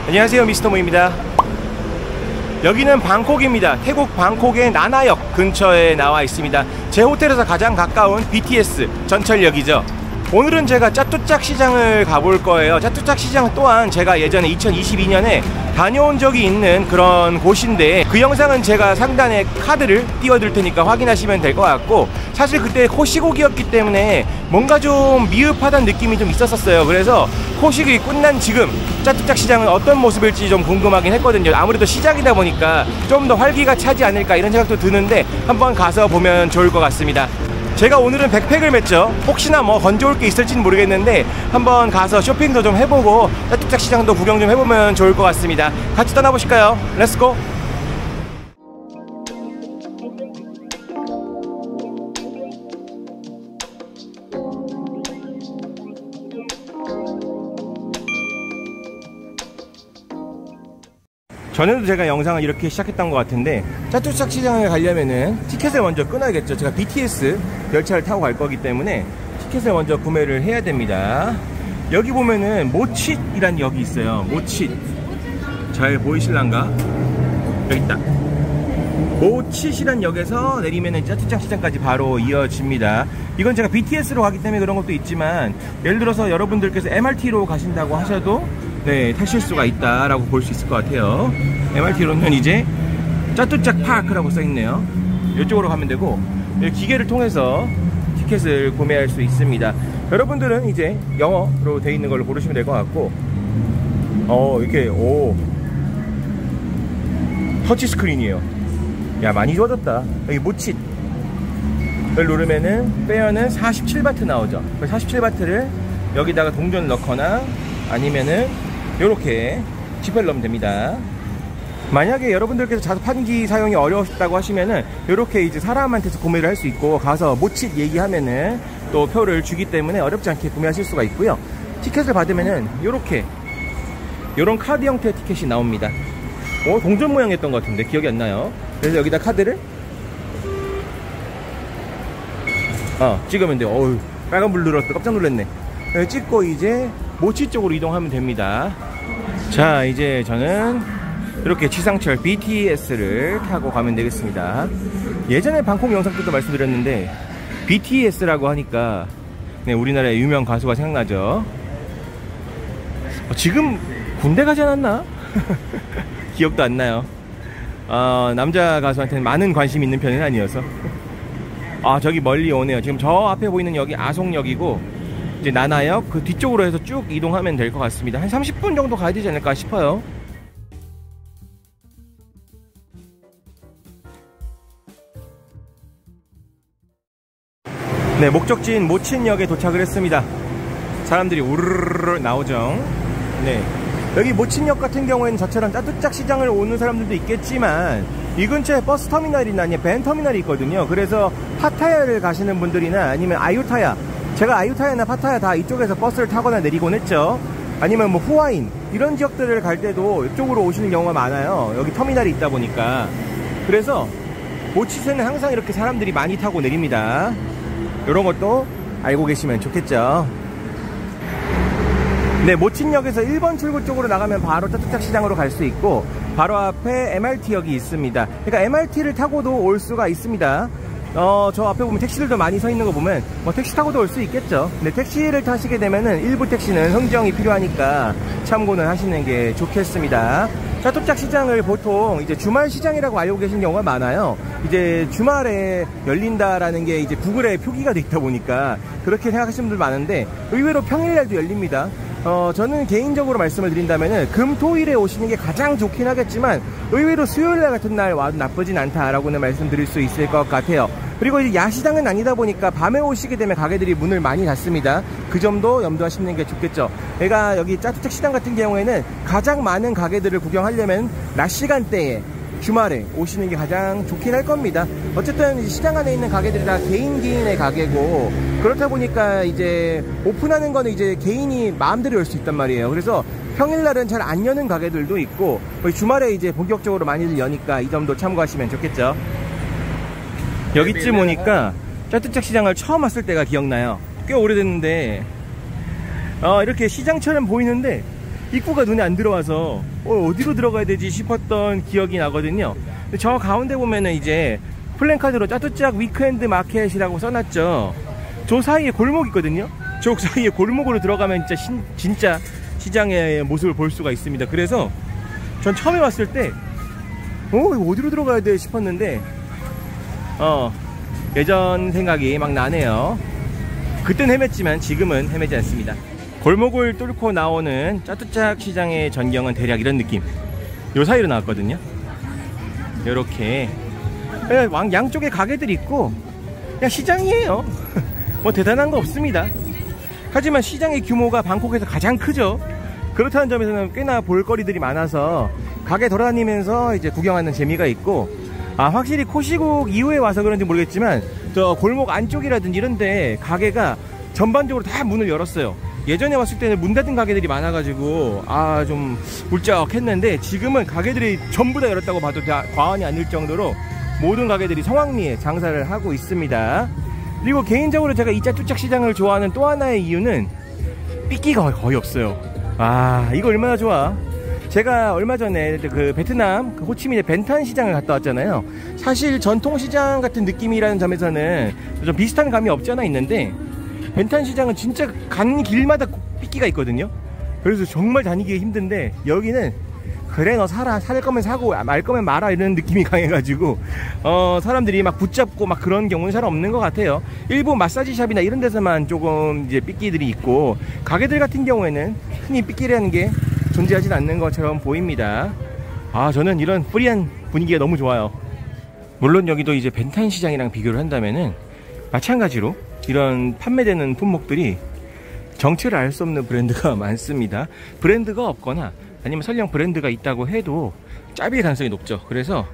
안녕하세요, 미스터 모입니다. 여기는 방콕입니다. 태국 방콕의 나나역 근처에 나와 있습니다. 제 호텔에서 가장 가까운 BTS 전철역이죠. 오늘은 제가 짜뚜짝 시장을 가볼 거예요. 짜뚜짝 시장 또한 제가 예전에 2022년에 다녀온 적이 있는 그런 곳인데, 그 영상은 제가 상단에 카드를 띄워둘 테니까 확인하시면 될 것 같고, 사실 그때 코시국이었기 때문에 뭔가 좀 미흡하다는 느낌이 좀 있었어요. 그래서 코시국이 끝난 지금 짜뚜짝 시장은 어떤 모습일지 좀 궁금하긴 했거든요. 아무래도 시작이다 보니까 좀 더 활기가 차지 않을까 이런 생각도 드는데, 한번 가서 보면 좋을 것 같습니다. 제가 오늘은 백팩을 맸죠. 혹시나 뭐 건져올 게 있을지는 모르겠는데 한번 가서 쇼핑도 좀 해보고 짜뚜짝 시장도 구경 좀 해보면 좋을 것 같습니다. 같이 떠나보실까요? 렛츠고! 전에도 제가 영상을 이렇게 시작했던 것 같은데, 짜뚜짝 시장에 가려면은 티켓을 먼저 끊어야겠죠. 제가 BTS 열차를 타고 갈 거기 때문에 티켓을 먼저 구매를 해야 됩니다. 여기 보면은 모칫이란 역이 있어요. 모칫. 잘 보이실란가? 여기 있다. 모칫이란 역에서 내리면은 짜뚜짝 시장까지 바로 이어집니다. 이건 제가 BTS로 가기 때문에 그런 것도 있지만, 예를 들어서 여러분들께서 MRT로 가신다고 하셔도 타실 수가 있다라고 볼 수 있을 것 같아요. MRT로는 이제 짜뚜짝 파크라고 써있네요. 이쪽으로 가면 되고, 기계를 통해서 티켓을 구매할 수 있습니다. 여러분들은 이제 영어로 되어 있는 걸로 고르시면 될 것 같고, 이렇게 터치 스크린이에요. 야, 많이 좋아졌다. 여기 모칫을 누르면은 페어는 47바트 나오죠. 47바트를 여기다가 동전을 넣거나 아니면은 요렇게 지폐를 넣으면 됩니다. 만약에 여러분들께서 자판기 사용이 어려우셨다고 하시면은 요렇게 이제 사람한테서 구매를 할 수 있고, 가서 모칫 얘기하면은 또 표를 주기 때문에 어렵지 않게 구매하실 수가 있고요. 티켓을 받으면은 요렇게 요런 카드 형태의 티켓이 나옵니다. 동전 모양이었던 것 같은데 기억이 안 나요. 그래서 여기다 카드를 찍으면 돼요. 어우, 빨간불 눌렀어. 깜짝 놀랐네. 찍고 이제 모칫 쪽으로 이동하면 됩니다. 자, 이제 저는 이렇게 지상철 BTS를 타고 가면 되겠습니다. 예전에 방콕 영상 때도 말씀드렸는데 BTS라고 하니까 우리나라의 유명 가수가 생각나죠. 지금 군대 가지 않았나? 기억도 안 나요. 남자 가수한테는 많은 관심이 있는 편은 아니어서. 저기 멀리 오네요. 지금 저 앞에 보이는 역이 아송역이고, 이제 나나역 그 뒤쪽으로 해서 쭉 이동하면 될 것 같습니다. 한 30분 정도 가야 되지 않을까 싶어요. 네, 목적지인 모칫역에 도착을 했습니다. 사람들이 우르르르 나오죠. 네, 여기 모칫역 같은 경우에는 저처럼 짜뚜짝 시장을 오는 사람들도 있겠지만, 이 근처에 버스 터미널이나 아니면 밴 터미널이 있거든요. 그래서 파타야를 가시는 분들이나 아니면 아유타야, 제가 아유타야나 파타야 다 이쪽에서 버스를 타거나 내리곤 했죠. 아니면 뭐 후아인 이런 지역들을 갈 때도 이쪽으로 오시는 경우가 많아요. 여기 터미널이 있다 보니까. 그래서 모칫에는 항상 이렇게 사람들이 많이 타고 내립니다. 이런 것도 알고 계시면 좋겠죠. 네, 모칫역에서 1번 출구 쪽으로 나가면 바로 짜뚜짝 시장으로 갈 수 있고, 바로 앞에 MRT역이 있습니다. 그러니까 MRT를 타고도 올 수가 있습니다. 저 앞에 보면 택시들도 많이 서 있는 거 보면 뭐 택시 타고도 올 수 있겠죠. 근데 택시를 타시게 되면은 일부 택시는 흥정이 필요하니까 참고는 하시는 게 좋겠습니다. 짜뚜짝 시장을 보통 이제 주말 시장이라고 알고 계신 경우가 많아요. 이제 주말에 열린다라는 게 이제 구글에 표기가 돼 있다 보니까 그렇게 생각하시는 분들 많은데, 의외로 평일날도 열립니다. 저는 개인적으로 말씀을 드린다면은 금토일에 오시는 게 가장 좋긴 하겠지만, 의외로 수요일날 같은 날 와도 나쁘진 않다라고는 말씀드릴 수 있을 것 같아요. 그리고 이제 야시장은 아니다 보니까 밤에 오시게 되면 가게들이 문을 많이 닫습니다. 그 점도 염두하시는 게 좋겠죠. 제가 여기 짜뚜짝 시장 같은 경우에는 가장 많은 가게들을 구경하려면 낮 시간대에 주말에 오시는 게 가장 좋긴 할 겁니다. 어쨌든 시장 안에 있는 가게들이 다 개인의 가게고, 그렇다 보니까 이제 오픈하는 거는 이제 개인이 마음대로 열 수 있단 말이에요. 그래서 평일날은 잘 안 여는 가게들도 있고, 주말에 이제 본격적으로 많이들 여니까 이 점도 참고하시면 좋겠죠. 여기쯤 오니까 짜뚜짝 시장을 처음 왔을 때가 기억나요. 꽤 오래됐는데 이렇게 시장처럼 보이는데 입구가 눈에 안 들어와서 어디로 들어가야 되지 싶었던 기억이 나거든요. 근데 저 가운데 보면은 이제 플랜카드로 짜뚜짝 위크엔드 마켓이라고 써놨죠. 저 사이에 골목 있거든요. 저 사이에 골목으로 들어가면 진짜 시장의 모습을 볼 수가 있습니다. 그래서 전 처음에 왔을 때 이거 어디로 들어가야 돼 싶었는데 예전 생각이 막 나네요. 그땐 헤맸지만 지금은 헤매지 않습니다. 골목을 뚫고 나오는 짜뚜짝 시장의 전경은 대략 이런 느낌. 요 사이로 나왔거든요. 요렇게 양쪽에 가게들이 있고 그냥 시장이에요. 뭐 대단한 거 없습니다. 하지만 시장의 규모가 방콕에서 가장 크죠. 그렇다는 점에서는 꽤나 볼거리들이 많아서 가게 돌아다니면서 이제 구경하는 재미가 있고, 확실히 코시국 이후에 와서 그런지 모르겠지만 저 골목 안쪽이라든지 이런데 가게가 전반적으로 다 문을 열었어요. 예전에 왔을 때는 문 닫은 가게들이 많아가지고 좀 울적했는데 지금은 가게들이 전부 다 열었다고 봐도 과언이 아닐 정도로 모든 가게들이 성황리에 장사를 하고 있습니다. 그리고 개인적으로 제가 이 짜뚜짝 시장을 좋아하는 또 하나의 이유는 삐끼가 거의 없어요. 이거 얼마나 좋아. 제가 얼마 전에 그 베트남 호치민의 벤탄 시장을 갔다 왔잖아요. 사실 전통시장 같은 느낌이라는 점에서는 좀 비슷한 감이 없지 않아 있는데, 벤탄 시장은 진짜 가는 길마다 삐끼가 있거든요. 그래서 정말 다니기 힘든데 여기는 그래 너 살아, 살 거면 사고 말 거면 말아 이런 느낌이 강해가지고 사람들이 막 붙잡고 막 그런 경우는 잘 없는 것 같아요. 일부 마사지샵이나 이런 데서만 조금 이제 삐끼들이 있고, 가게들 같은 경우에는 흔히 삐끼라는 게 존재하진 않는 것처럼 보입니다. 저는 이런 프리한 분위기가 너무 좋아요. 물론 여기도 이제 벤탄 시장이랑 비교를 한다면은 마찬가지로 이런 판매되는 품목들이 정체를 알 수 없는 브랜드가 많습니다. 브랜드가 없거나 아니면 설령 브랜드가 있다고 해도 짭일 가능성이 높죠. 그래서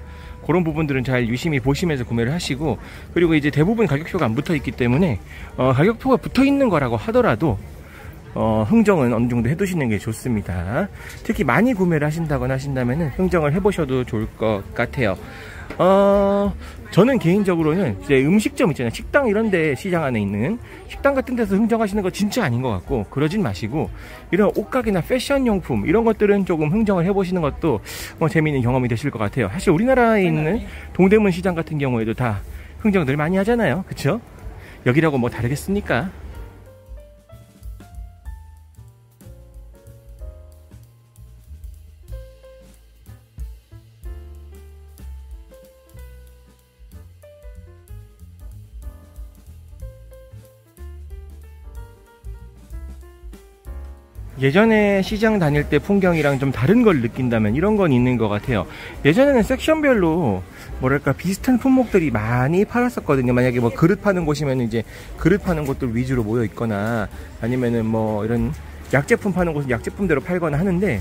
그런 부분들은 잘 유심히 보시면서 구매를 하시고, 그리고 이제 대부분 가격표가 안 붙어 있기 때문에 가격표가 붙어 있는 거라고 하더라도 흥정은 어느 정도 해두시는 게 좋습니다. 특히 많이 구매를 하신다거나 하신다면은 흥정을 해보셔도 좋을 것 같아요. 저는 개인적으로는 이제 음식점 있잖아요. 식당 이런데, 시장 안에 있는 식당 같은 데서 흥정하시는 거 진짜 아닌 것 같고, 그러진 마시고 이런 옷가게나 패션용품 이런 것들은 조금 흥정을 해보시는 것도 재미있는 경험이 되실 것 같아요. 사실 우리나라에 있는 동대문 시장 같은 경우에도 다 흥정들 많이 하잖아요. 그쵸? 여기라고 뭐 다르겠습니까? 예전에 시장 다닐 때 풍경이랑 좀 다른 걸 느낀다면 이런 건 있는 것 같아요. 예전에는 섹션별로 뭐랄까 비슷한 품목들이 많이 팔았었거든요. 만약에 뭐 그릇 파는 곳이면 이제 그릇 파는 곳들 위주로 모여 있거나, 아니면은 뭐 이런 약제품 파는 곳은 약제품대로 팔거나 하는데,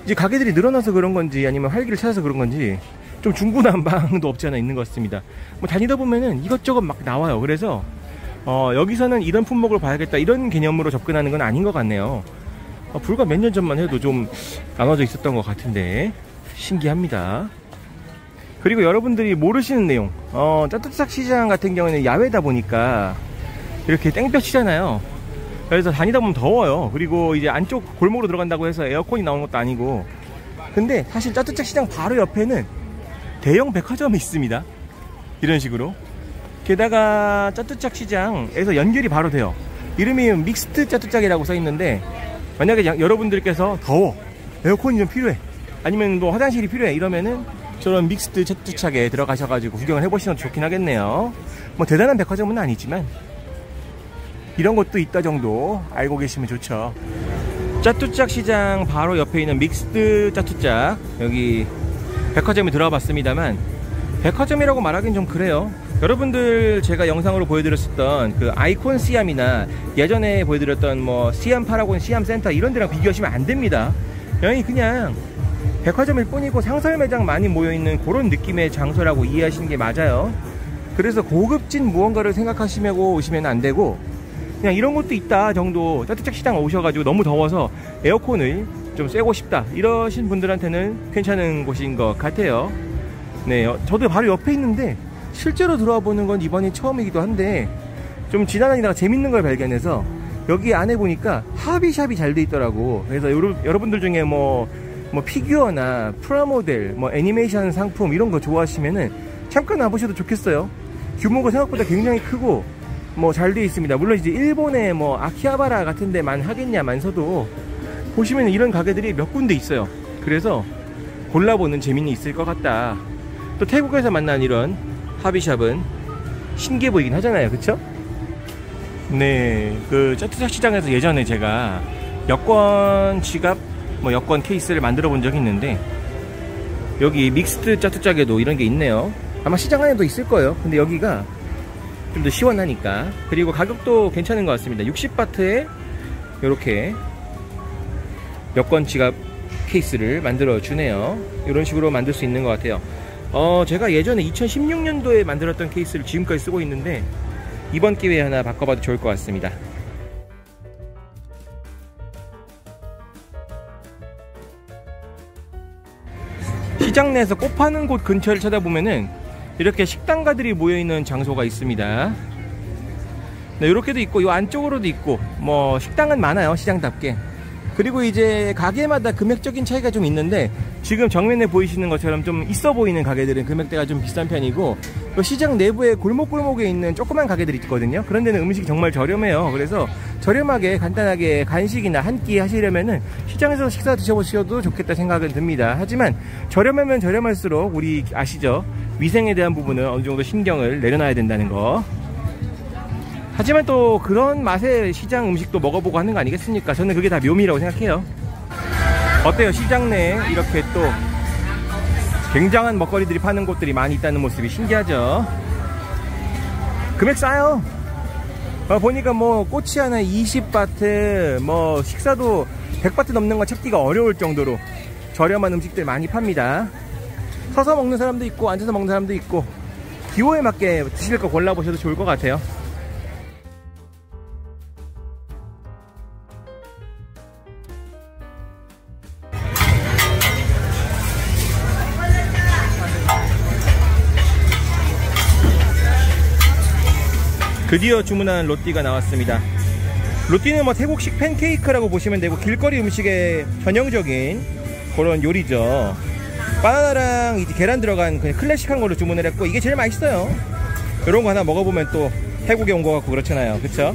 이제 가게들이 늘어나서 그런 건지 아니면 활기를 찾아서 그런 건지 좀 중구난방도 없지 않아 있는 것 같습니다. 뭐 다니다 보면은 이것저것 막 나와요. 그래서 여기서는 이런 품목을 봐야겠다 이런 개념으로 접근하는 건 아닌 것 같네요. 불과 몇 년 전만 해도 좀 나눠져 있었던 것 같은데 신기합니다. 그리고 여러분들이 모르시는 내용, 짜뚜짝 시장 같은 경우에는 야외다 보니까 이렇게 땡볕 치잖아요. 그래서 다니다 보면 더워요. 그리고 이제 안쪽 골목으로 들어간다고 해서 에어컨이 나오는 것도 아니고, 근데 사실 짜뚜짝 시장 바로 옆에는 대형 백화점이 있습니다. 이런 식으로. 게다가 짜뚜짝 시장에서 연결이 바로 돼요. 이름이 믹스트 짜뚜짝이라고 써있는데, 만약에 여러분들께서 더워, 에어컨이 좀 필요해, 아니면 뭐 화장실이 필요해 이러면은 저런 믹스트 짜뚜짝에 들어가셔가지고 구경을 해보시면 좋긴 하겠네요. 뭐 대단한 백화점은 아니지만 이런 것도 있다 정도 알고 계시면 좋죠. 짜뚜짝 시장 바로 옆에 있는 믹스트 짜뚜짝, 여기 백화점에 들어와 봤습니다만 백화점이라고 말하긴 좀 그래요. 여러분들 제가 영상으로 보여드렸었던 그 아이콘 시암이나 예전에 보여드렸던 뭐 시암 파라곤, 시암 센터 이런 데랑 비교하시면 안 됩니다. 여기 그냥 백화점일 뿐이고 상설 매장 많이 모여있는 그런 느낌의 장소라고 이해하시는 게 맞아요. 그래서 고급진 무언가를 생각하시고 오시면 안 되고, 그냥 이런 것도 있다 정도, 짜뚜짝 시장 오셔가지고 너무 더워서 에어컨을 좀 쐬고 싶다 이러신 분들한테는 괜찮은 곳인 것 같아요. 네, 저도 바로 옆에 있는데 실제로 들어와 보는 건 이번이 처음이기도 한데 좀 지나다니다가 재밌는 걸 발견해서 여기 안에 보니까 하비샵이 잘 돼 있더라고. 그래서 여러분들 중에 뭐 피규어나 프라모델, 뭐 애니메이션 상품 이런 거 좋아하시면은 잠깐 와보셔도 좋겠어요. 규모가 생각보다 굉장히 크고 뭐 잘 돼 있습니다. 물론 이제 일본의 뭐 아키하바라 같은 데만 하겠냐만서도 보시면 이런 가게들이 몇 군데 있어요. 그래서 골라보는 재미는 있을 것 같다. 또 태국에서 만난 이런 하비샵은 신기해 보이긴 하잖아요, 그쵸? 네, 그 짜투작 시장에서 예전에 제가 여권 지갑, 뭐 여권 케이스를 만들어 본 적이 있는데 여기 믹스드 짜투작에도 이런 게 있네요. 아마 시장 안에도 있을 거예요. 근데 여기가 좀 더 시원하니까. 그리고 가격도 괜찮은 것 같습니다. 60바트에 이렇게 여권 지갑 케이스를 만들어 주네요. 이런 식으로 만들 수 있는 것 같아요. 제가 예전에 2016년도에 만들었던 케이스를 지금까지 쓰고 있는데 이번 기회에 하나 바꿔봐도 좋을 것 같습니다. 시장 내에서 꽃 파는 곳 근처를 찾아보면은 이렇게 식당가들이 모여있는 장소가 있습니다. 네, 이렇게도 있고 이 안쪽으로도 있고 뭐 식당은 많아요, 시장답게. 그리고 이제 가게마다 금액적인 차이가 좀 있는데 지금 정면에 보이시는 것처럼 좀 있어 보이는 가게들은 금액대가 좀 비싼 편이고 또 시장 내부에 골목골목에 있는 조그만 가게들이 있거든요. 그런 데는 음식이 정말 저렴해요. 그래서 저렴하게 간단하게 간식이나 한 끼 하시려면은 시장에서 식사 드셔보셔도 좋겠다 생각은 듭니다. 하지만 저렴하면 저렴할수록 우리 아시죠? 위생에 대한 부분은 어느 정도 신경을 내려놔야 된다는 거. 하지만 또 그런 맛의 시장 음식도 먹어보고 하는 거 아니겠습니까? 저는 그게 다 묘미라고 생각해요. 어때요? 시장 내에 이렇게 또 굉장한 먹거리들이 파는 곳들이 많이 있다는 모습이 신기하죠? 금액 싸요. 보니까 뭐 꼬치 하나에 20바트, 뭐 식사도 100바트 넘는 거 찾기가 어려울 정도로 저렴한 음식들 많이 팝니다. 서서 먹는 사람도 있고 앉아서 먹는 사람도 있고 기호에 맞게 드실 거 골라보셔도 좋을 것 같아요. 드디어 주문한 로띠가 나왔습니다. 로띠는 뭐 태국식 팬케이크라고 보시면 되고 길거리 음식의 전형적인 그런 요리죠. 바나나랑 이제 계란 들어간 그냥 클래식한 걸로 주문을 했고 이게 제일 맛있어요. 이런 거 하나 먹어보면 또 태국에 온 거 같고 그렇잖아요, 그쵸?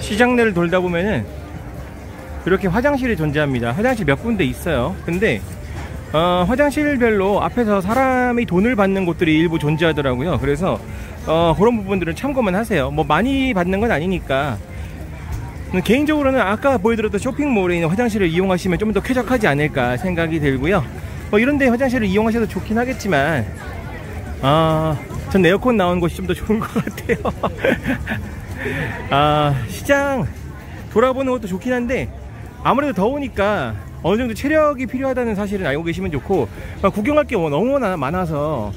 시장 내를 돌다 보면은 이렇게 화장실이 존재합니다. 화장실 몇 군데 있어요. 근데 화장실별로 앞에서 사람이 돈을 받는 곳들이 일부 존재하더라고요. 그래서 그런 부분들은 참고만 하세요. 뭐 많이 받는 건 아니니까. 개인적으로는 아까 보여드렸던 쇼핑몰에 있는 화장실을 이용하시면 좀 더 쾌적하지 않을까 생각이 들고요. 뭐 이런데 화장실을 이용하셔도 좋긴 하겠지만 전 에어컨 나온 곳이 좀 더 좋은 것 같아요. 시장 돌아보는 것도 좋긴 한데 아무래도 더우니까 어느 정도 체력이 필요하다는 사실은 알고 계시면 좋고 구경할 게 너무나 많아서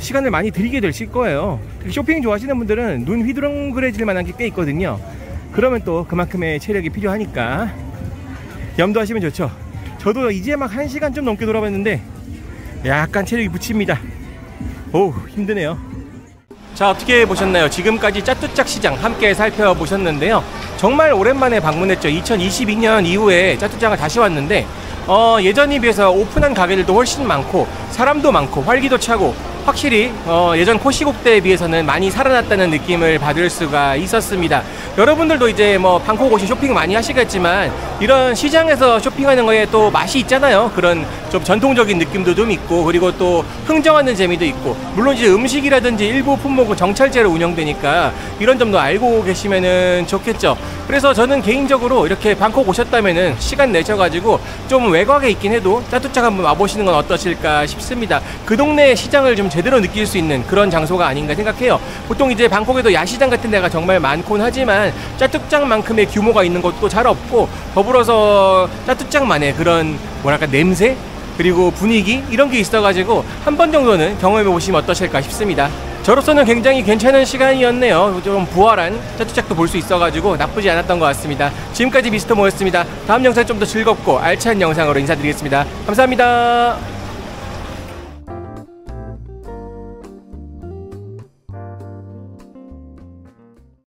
시간을 많이 들이게 되실 거예요. 쇼핑 좋아하시는 분들은 눈 휘두렁그레질 만한 게 꽤 있거든요. 그러면 또 그만큼의 체력이 필요하니까 염두하시면 좋죠. 저도 이제 막 1시간 좀 넘게 돌아봤는데 약간 체력이 붙입니다. 오, 힘드네요. 자, 어떻게 보셨나요? 지금까지 짜뚜짝 시장 함께 살펴보셨는데요. 정말 오랜만에 방문했죠. 2022년 이후에 짜뚜짝을 다시 왔는데 예전에 비해서 오픈한 가게들도 훨씬 많고 사람도 많고 활기도 차고 확실히 예전 코시국 때에 비해서는 많이 살아났다는 느낌을 받을 수가 있었습니다. 여러분들도 이제 뭐 방콕 오시 쇼핑 많이 하시겠지만 이런 시장에서 쇼핑하는 거에 또 맛이 있잖아요. 그런 좀 전통적인 느낌도 좀 있고 그리고 또 흥정하는 재미도 있고 물론 이제 음식이라든지 일부 품목은 정찰제로 운영되니까 이런 점도 알고 계시면은 좋겠죠. 그래서 저는 개인적으로 이렇게 방콕 오셨다면은 시간 내셔가지고 좀 외곽에 있긴 해도 짜뚜짝 한번 와보시는 건 어떠실까 싶습니다. 그 동네 시장을 좀 제대로 느낄 수 있는 그런 장소가 아닌가 생각해요. 보통 이제 방콕에도 야시장 같은 데가 정말 많곤 하지만 짜뚜짝만큼의 규모가 있는 곳도 잘 없고 더불어서 짜뚜짝만의 그런 뭐랄까 냄새 그리고 분위기 이런 게 있어가지고 한 번 정도는 경험해 보시면 어떠실까 싶습니다. 저로서는 굉장히 괜찮은 시간이었네요. 좀 부활한 짜뚜짝도 볼 수 있어가지고 나쁘지 않았던 것 같습니다. 지금까지 미스터 모였습니다. 다음 영상 좀 더 즐겁고 알찬 영상으로 인사드리겠습니다. 감사합니다.